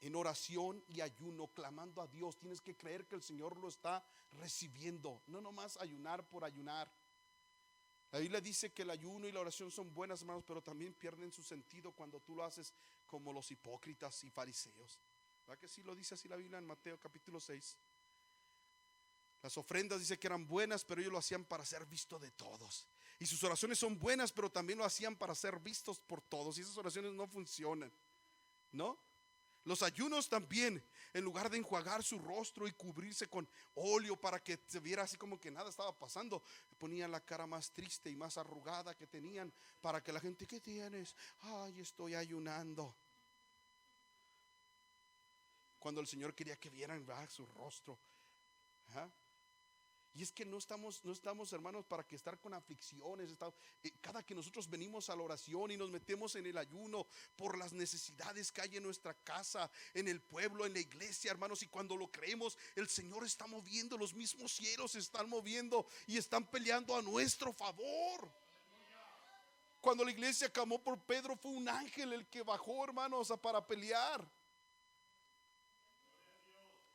en oración y ayuno, clamando a Dios. Tienes que creer que el Señor lo está recibiendo, no nomás ayunar por ayunar. La Biblia dice que el ayuno y la oración son buenas, hermanos, pero también pierden su sentido cuando tú lo haces como los hipócritas y fariseos. ¿Verdad que sí lo dice así la Biblia en Mateo capítulo 6? Las ofrendas dice que eran buenas, pero ellos lo hacían para ser visto de todos. Y sus oraciones son buenas, pero también lo hacían para ser vistos por todos. Y esas oraciones no funcionan, ¿no? Los ayunos también, en lugar de enjuagar su rostro y cubrirse con óleo para que se viera así como que nada estaba pasando, ponían la cara más triste y más arrugada que tenían, para que la gente, ¿qué tienes? Ay, estoy ayunando. Cuando el Señor quería que vieran, ¿verdad?, su rostro. ¿Ah? Y es que no estamos, hermanos, para que estar con aflicciones. Cada que nosotros venimos a la oración y nos metemos en el ayuno por las necesidades que hay en nuestra casa, en el pueblo, en la iglesia, hermanos, y cuando lo creemos, el Señor está moviendo, los mismos cielos se están moviendo y están peleando a nuestro favor. Cuando la iglesia clamó por Pedro, fue un ángel el que bajó, hermanos, para pelear.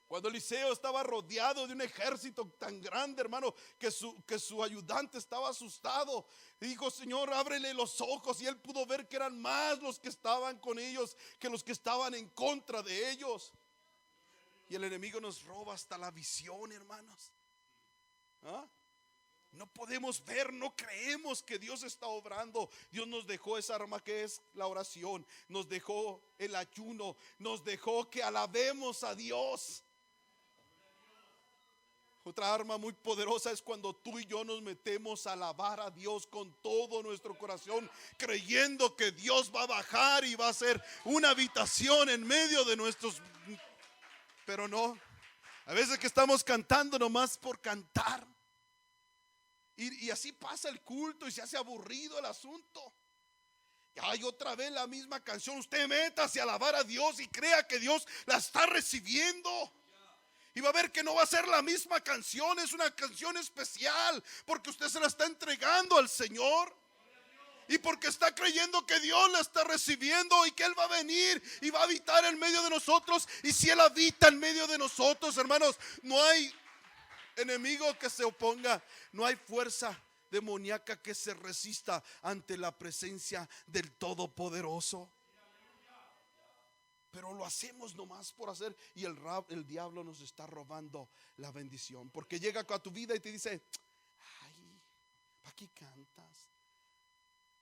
Cuando Eliseo estaba rodeado de un ejército tan grande, hermano, que su ayudante estaba asustado, dijo: Señor, ábrele los ojos. Y él pudo ver que eran más los que estaban con ellos que los que estaban en contra de ellos. Y el enemigo nos roba hasta la visión, hermanos. ¿Ah? No podemos ver, no creemos que Dios está obrando. Dios nos dejó esa arma que es la oración, nos dejó el ayuno, nos dejó que alabemos a Dios. Otra arma muy poderosa es cuando tú y yo nos metemos a alabar a Dios con todo nuestro corazón, creyendo que Dios va a bajar y va a ser una habitación en medio de nuestros. Pero no, a veces que estamos cantando nomás por cantar, y así pasa el culto y se hace aburrido el asunto. Y hay otra vez la misma canción. Usted métase a alabar a Dios y crea que Dios la está recibiendo. Y va a ver que no va a ser la misma canción, es una canción especial, porque usted se la está entregando al Señor. Y porque está creyendo que Dios la está recibiendo y que Él va a venir y va a habitar en medio de nosotros. Y si Él habita en medio de nosotros, hermanos, no hay enemigo que se oponga, no hay fuerza demoníaca que se resista ante la presencia del Todopoderoso. Pero lo hacemos nomás por hacer, y el diablo nos está robando la bendición, porque llega a tu vida y te dice: ay, ¿para qué cantas?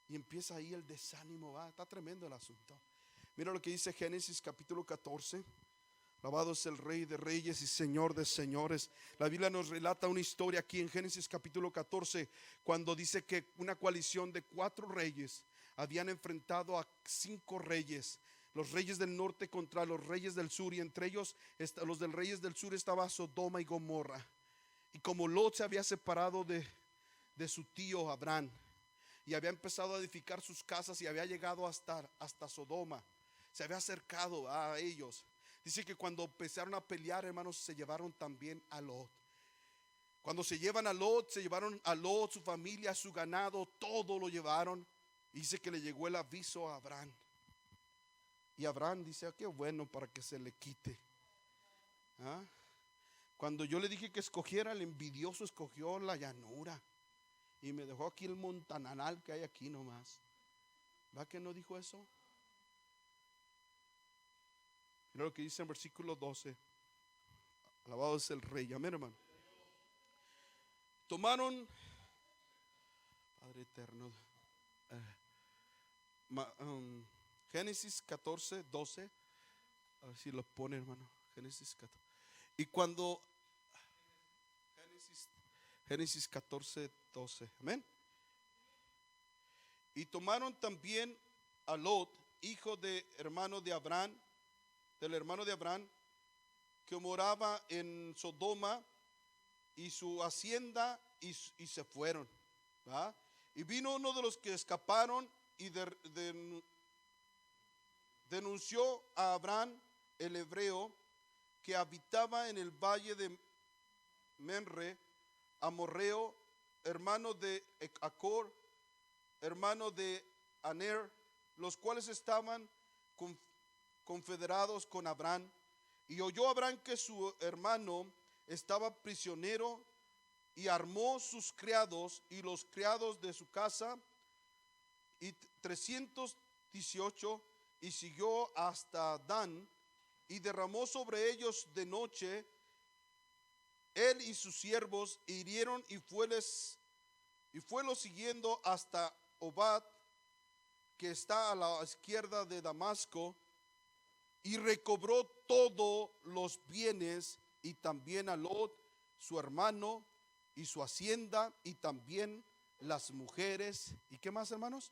Y empieza ahí el desánimo. Está tremendo el asunto. Mira lo que dice Génesis capítulo 14. Alabado es el Rey de Reyes y Señor de Señores. La Biblia nos relata una historia aquí en Génesis capítulo 14, cuando dice que una coalición de 4 reyes habían enfrentado a 5 reyes. Los reyes del norte contra los reyes del sur, y entre ellos los del reyes del sur estaba Sodoma y Gomorra. Y como Lot se había separado de su tío Abraham y había empezado a edificar sus casas y había llegado hasta Sodoma, se había acercado a ellos. Dice que cuando empezaron a pelear, hermanos, se llevaron también a Lot. Cuando se llevan a Lot, se llevaron a Lot, su familia, su ganado, todo lo llevaron. Y dice que le llegó el aviso a Abraham. Y Abraham dice: qué bueno, para que se le quite. ¿Ah? Cuando yo le dije que escogiera, el envidioso escogió la llanura y me dejó aquí el montananal que hay aquí nomás. ¿Va que no dijo eso? Mira lo que dice en versículo 12. Alabado es el Rey. Amén, hermano. Tomaron, Padre eterno, Génesis 14, 12. A ver si lo pone, hermano. Génesis 14. Y cuando Génesis 14, 12. Amén. Y tomaron también a Lot, hijo del hermano de Abraham, que moraba en Sodoma, y su hacienda, y se fueron. ¿Va? Y vino uno de los que escaparon y denunció a Abraham el hebreo, que habitaba en el valle de Menre, amorreo, hermano de Acor, hermano de Aner, los cuales estaban confederados con Abraham. Y oyó Abraham que su hermano estaba prisionero, y armó sus criados y los criados de su casa y 318, y siguió hasta Dan, y derramó sobre ellos de noche. Él y sus siervos hirieron, y fuelos siguiendo hasta Obad, que está a la izquierda de Damasco, y recobró todos los bienes, y también a Lot su hermano y su hacienda, y también las mujeres. ¿Y qué más, hermanos?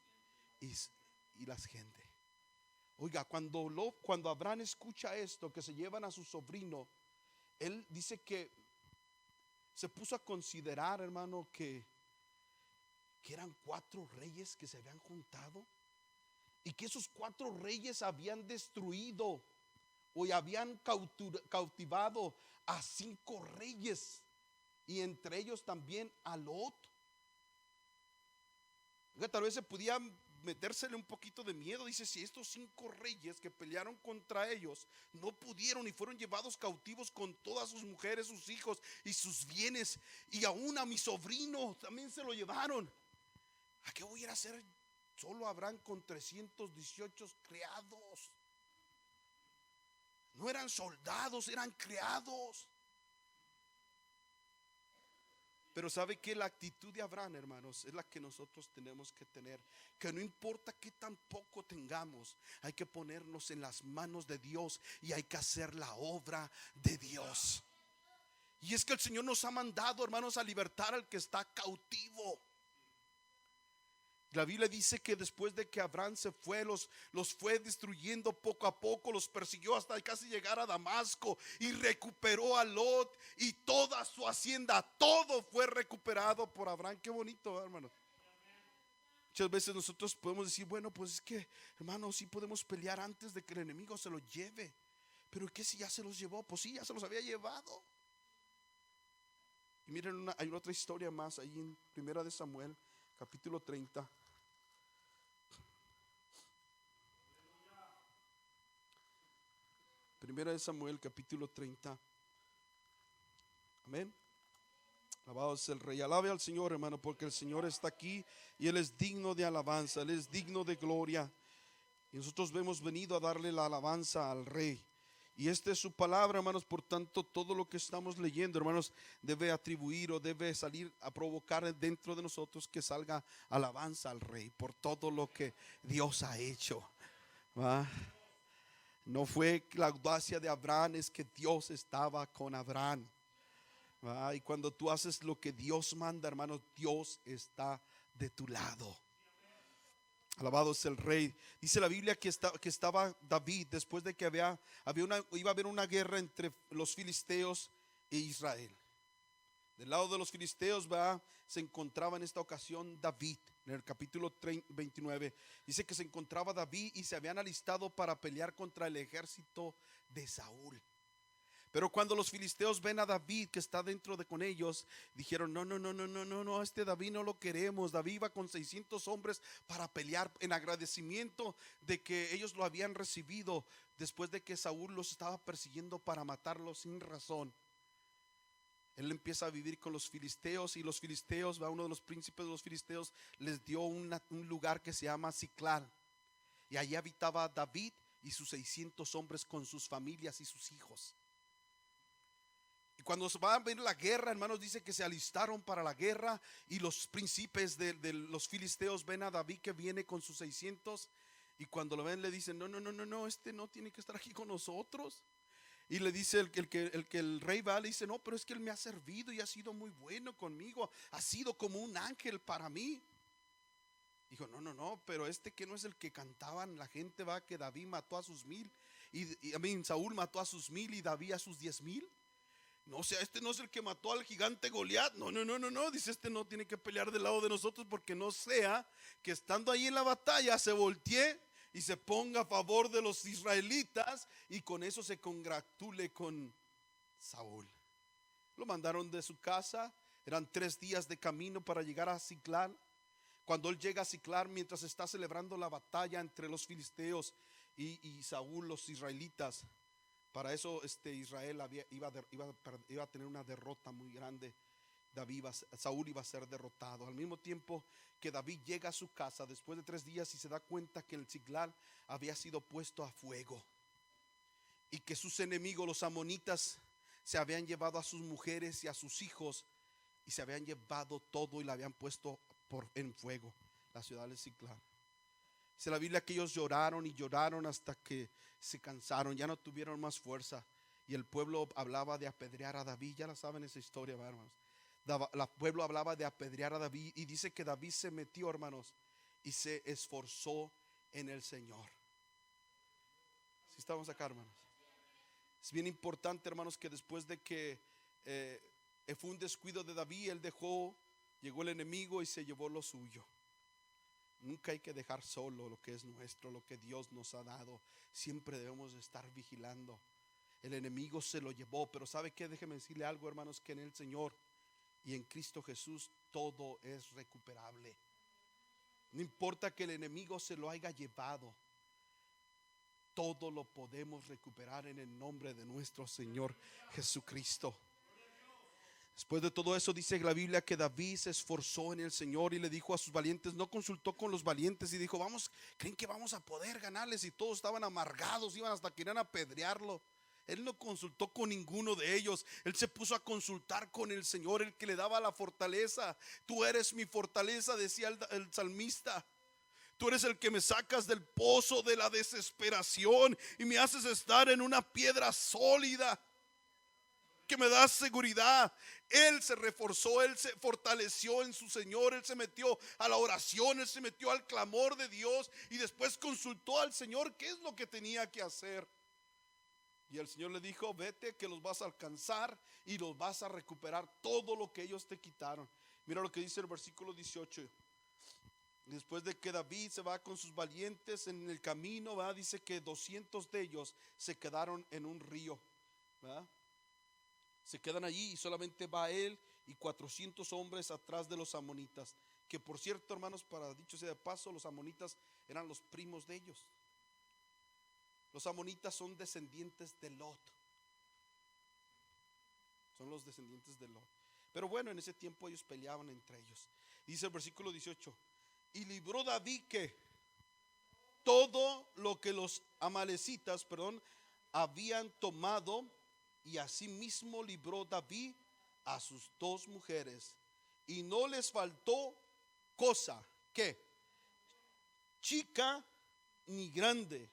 Y las gente. Oiga, cuando Abraham escucha esto, que se llevan a su sobrino, él dice que se puso a considerar, hermano, que eran 4 reyes que se habían juntado, y que esos 4 reyes habían destruido o habían cautivado a 5 reyes, y entre ellos también a Lot. Tal vez se podía metérsele un poquito de miedo. Dice, si estos 5 reyes que pelearon contra ellos no pudieron y fueron llevados cautivos con todas sus mujeres, sus hijos y sus bienes, y aún a mi sobrino también se lo llevaron, ¿a qué voy a ir a hacer solo Abraham con 318 criados? No eran soldados, eran criados. Pero sabe que la actitud de Abraham, hermanos, es la que nosotros tenemos que tener. Que no importa qué tan poco tengamos, hay que ponernos en las manos de Dios y hay que hacer la obra de Dios. Y es que el Señor nos ha mandado, hermanos, a libertar al que está cautivo. La Biblia dice que después de que Abraham se fue, los fue destruyendo poco a poco, los persiguió hasta casi llegar a Damasco, y recuperó a Lot y toda su hacienda. Todo fue recuperado por Abraham. Qué bonito, hermanos. Muchas veces nosotros podemos decir, bueno, pues es que, hermano, sí podemos pelear antes de que el enemigo se lo lleve. Pero ¿qué si ya se los llevó? Pues sí, ya se los había llevado. Y miren, hay otra historia más ahí en Primera de Samuel, capítulo 30. Primera de Samuel, capítulo 30. Amén. Alabado es el Rey. Alabe al Señor, hermano, porque el Señor está aquí y Él es digno de alabanza, Él es digno de gloria. Y nosotros hemos venido a darle la alabanza al Rey. Y esta es su palabra, hermanos. Por tanto, todo lo que estamos leyendo, hermanos, debe atribuir o debe salir a provocar dentro de nosotros que salga alabanza al Rey por todo lo que Dios ha hecho. ¿Va? No fue la audacia de Abraham, es que Dios estaba con Abraham. Y cuando tú haces lo que Dios manda, hermanos, Dios está de tu lado. Alabado es el Rey. Dice la Biblia que estaba David después de que iba a haber una guerra entre los filisteos e Israel. Del lado de los filisteos se encontraba en esta ocasión David. En el capítulo 29 dice que se encontraba David y se habían alistado para pelear contra el ejército de Saúl. Pero cuando los filisteos ven a David que está dentro con ellos, dijeron, no, este David no lo queremos. David iba con 600 hombres para pelear en agradecimiento de que ellos lo habían recibido después de que Saúl los estaba persiguiendo para matarlos sin razón. Él empieza a vivir con los filisteos, y los filisteos, uno de los príncipes de los filisteos les dio un lugar que se llama Siclal, y allí habitaba David y sus 600 hombres con sus familias y sus hijos. Y cuando se va a ver la guerra, hermanos, dice que se alistaron para la guerra, y los príncipes de los filisteos ven a David que viene con sus 600, y cuando lo ven le dicen, no, este no tiene que estar aquí con nosotros. Y le dice el que el rey va, le dice, no, pero es que él me ha servido y ha sido muy bueno conmigo, ha sido como un ángel para mí. Dijo, no, pero este que no es el que cantaban la gente, que David mató a sus 1000, y Saúl mató a sus 1000 y David a sus 10,000. No, o sea, este no es el que mató al gigante Goliat. No, dice, este no tiene que pelear del lado de nosotros, porque no sea que estando ahí en la batalla se voltee y se ponga a favor de los israelitas, y con eso se congratule con Saúl. Lo mandaron de su casa. Eran 3 días de camino para llegar a Siclal. Cuando él llega a Siclal, mientras está celebrando la batalla entre los filisteos y Saúl, los israelitas, para eso Israel iba a tener una derrota muy grande. Saúl iba a ser derrotado. Al mismo tiempo que David llega a su casa después de 3 días y se da cuenta que el Siglar había sido puesto a fuego y que sus enemigos, los amonitas, se habían llevado a sus mujeres y a sus hijos y se habían llevado todo y la habían puesto en fuego, la ciudad de Siglar. Dice la Biblia que ellos lloraron y lloraron hasta que se cansaron, ya no tuvieron más fuerza, y el pueblo hablaba de apedrear a David. Ya la saben esa historia, hermanos. El pueblo hablaba de apedrear a David, y dice que David se metió, hermanos, y se esforzó en el Señor. Si estamos acá, hermanos. Es bien importante, hermanos, que después de que fue un descuido de David, llegó el enemigo y se llevó lo suyo. Nunca hay que dejar solo lo que es nuestro, lo que Dios nos ha dado. Siempre debemos estar vigilando. El enemigo se lo llevó, pero ¿sabe qué? Déjeme decirle algo, hermanos, que en el Señor y en Cristo Jesús todo es recuperable. No importa que el enemigo se lo haya llevado, todo lo podemos recuperar en el nombre de nuestro Señor Jesucristo. Después de todo eso, dice la Biblia que David se esforzó en el Señor y le dijo a sus valientes, no consultó con los valientes y dijo, ¿creen que vamos a poder ganarles? Y todos estaban amargados, iban hasta querían apedrearlo. Él no consultó con ninguno de ellos. Él se puso a consultar con el Señor, el que le daba la fortaleza. Tú eres mi fortaleza, decía el salmista. Tú eres el que me sacas del pozo de la desesperación y me haces estar en una piedra sólida, que me da seguridad. Él se reforzó, él se fortaleció en su Señor, él se metió a la oración, él se metió al clamor de Dios y después consultó al Señor qué es lo que tenía que hacer. Y el Señor le dijo, vete que los vas a alcanzar y los vas a recuperar todo lo que ellos te quitaron. Mira lo que dice el versículo 18. Después de que David se va con sus valientes en el camino, ¿verdad? Dice que 200 de ellos se quedaron en un río, ¿verdad? Se quedan allí y solamente va él y 400 hombres atrás de los amonitas. Que por cierto, hermanos, para dicho sea de paso, los amonitas eran los primos de ellos. Los amonitas son descendientes de Lot. Son los descendientes de Lot. Pero bueno, en ese tiempo ellos peleaban entre ellos. Dice el versículo 18. Y libró David que todo lo que los amalecitas, habían tomado, y asimismo libró David a sus 2 mujeres, y no les faltó cosa que chica ni grande,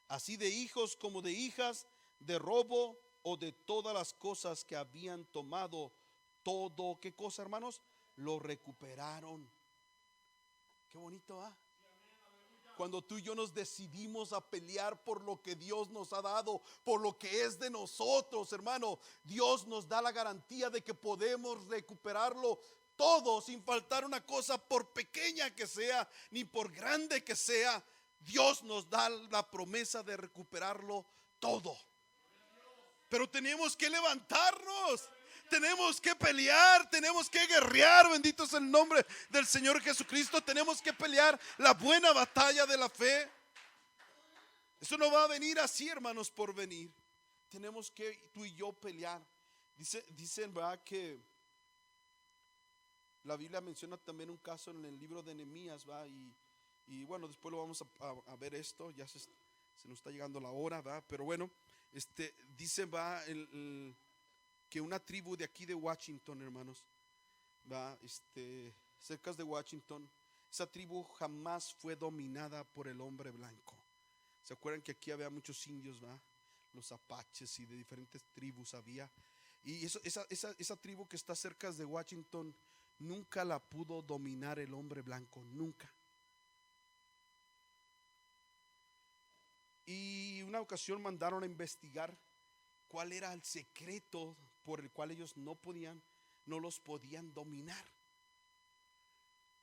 así de hijos como de hijas, de robo o de todas las cosas que habían tomado. Todo, ¿qué cosa, hermanos? Lo recuperaron. Qué bonito, ¿ah? Cuando tú y yo nos decidimos a pelear por lo que Dios nos ha dado, por lo que es de nosotros, hermano, Dios nos da la garantía de que podemos recuperarlo todo sin faltar una cosa, por pequeña que sea, ni por grande que sea. Dios nos da la promesa de recuperarlo todo. Pero tenemos que levantarnos. Tenemos que pelear, tenemos que guerrear, bendito es el nombre del Señor Jesucristo. Tenemos que pelear la buena batalla de la fe. Eso no va a venir así, hermanos, por venir. Tenemos que tú y yo pelear. Dicen, ¿verdad?, que la Biblia menciona también un caso en el libro de Nehemías, ¿verdad? Y bueno, después lo vamos a ver esto. Ya se nos está llegando la hora, ¿verdad? Pero bueno, dice, va que una tribu de aquí de Washington, hermanos, va, cerca de Washington, esa tribu jamás fue dominada por el hombre blanco. ¿Se acuerdan que aquí había muchos indios, va? Los apaches y de diferentes tribus había. Y esa tribu que está cerca de Washington nunca la pudo dominar el hombre blanco, nunca. Y una ocasión mandaron a investigar cuál era el secreto por el cual ellos no los podían dominar.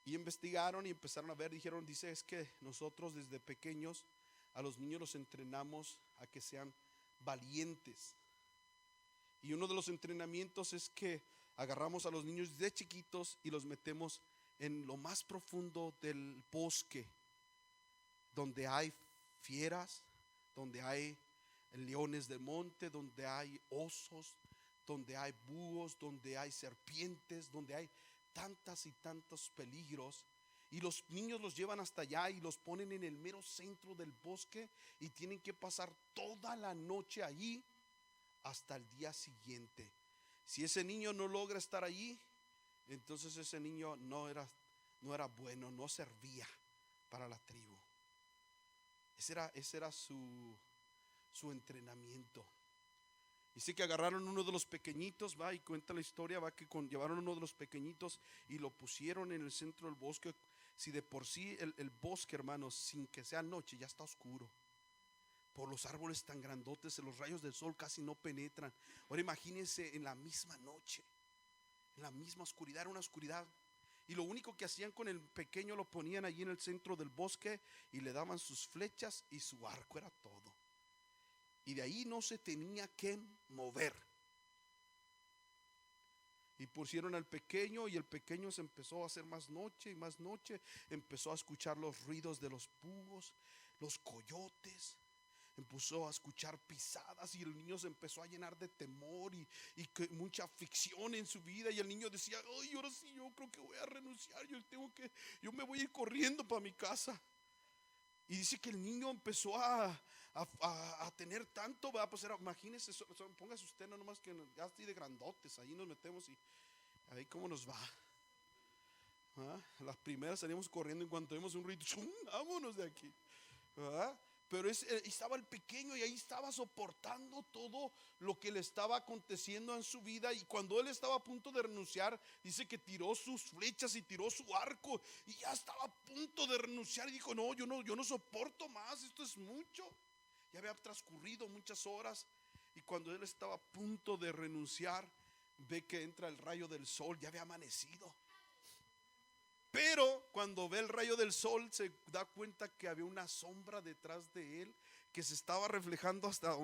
Y investigaron y empezaron a ver, dice, es que nosotros desde pequeños a los niños los entrenamos a que sean valientes. Y uno de los entrenamientos es que agarramos a los niños de chiquitos y los metemos en lo más profundo del bosque, donde hay fieras, donde hay leones de monte, donde hay osos, donde hay búhos, donde hay serpientes, donde hay tantas y tantos peligros. Y los niños los llevan hasta allá y los ponen en el mero centro del bosque y tienen que pasar toda la noche allí hasta el día siguiente. Si ese niño no logra estar allí, entonces ese niño no era bueno, no servía para la tribu. Ese era su entrenamiento. Y sí que agarraron uno de los pequeñitos, va, y cuenta la historia, va, que llevaron uno de los pequeñitos y lo pusieron en el centro del bosque. Si de por sí el bosque, hermanos, sin que sea noche, ya está oscuro, por los árboles tan grandotes, los rayos del sol casi no penetran. Ahora imagínense en la misma noche, en la misma oscuridad, era una oscuridad. Y lo único que hacían con el pequeño, lo ponían allí en el centro del bosque y le daban sus flechas y su arco, era todo. Y de ahí no se tenía que mover. Y pusieron al pequeño y el pequeño se empezó a hacer más noche y más noche. Empezó a escuchar los ruidos de los búhos, los coyotes. Empezó a escuchar pisadas y el niño se empezó a llenar de temor y mucha aflicción en su vida. Y el niño decía: ay, ahora sí, yo creo que voy a renunciar. Yo me voy a ir corriendo para mi casa. Y dice que el niño empezó a tener tanto, ¿verdad? Pues imagínese, póngase usted, no nomás que ya estoy de grandotes, ahí nos metemos y ahí cómo nos va. ¿Ah? Las primeras salimos corriendo en cuanto vemos un ruido, ¡chum!, vámonos de aquí. ¿Ah? Pero estaba el pequeño y ahí estaba soportando todo lo que le estaba aconteciendo en su vida. Y cuando él estaba a punto de renunciar, dice que tiró sus flechas y tiró su arco y ya estaba a punto de renunciar y dijo: no, yo no soporto más, esto es mucho. Ya había transcurrido muchas horas y cuando él estaba a punto de renunciar, ve que entra el rayo del sol, ya había amanecido. Pero cuando ve el rayo del sol se da cuenta que había una sombra detrás de él que se estaba reflejando hasta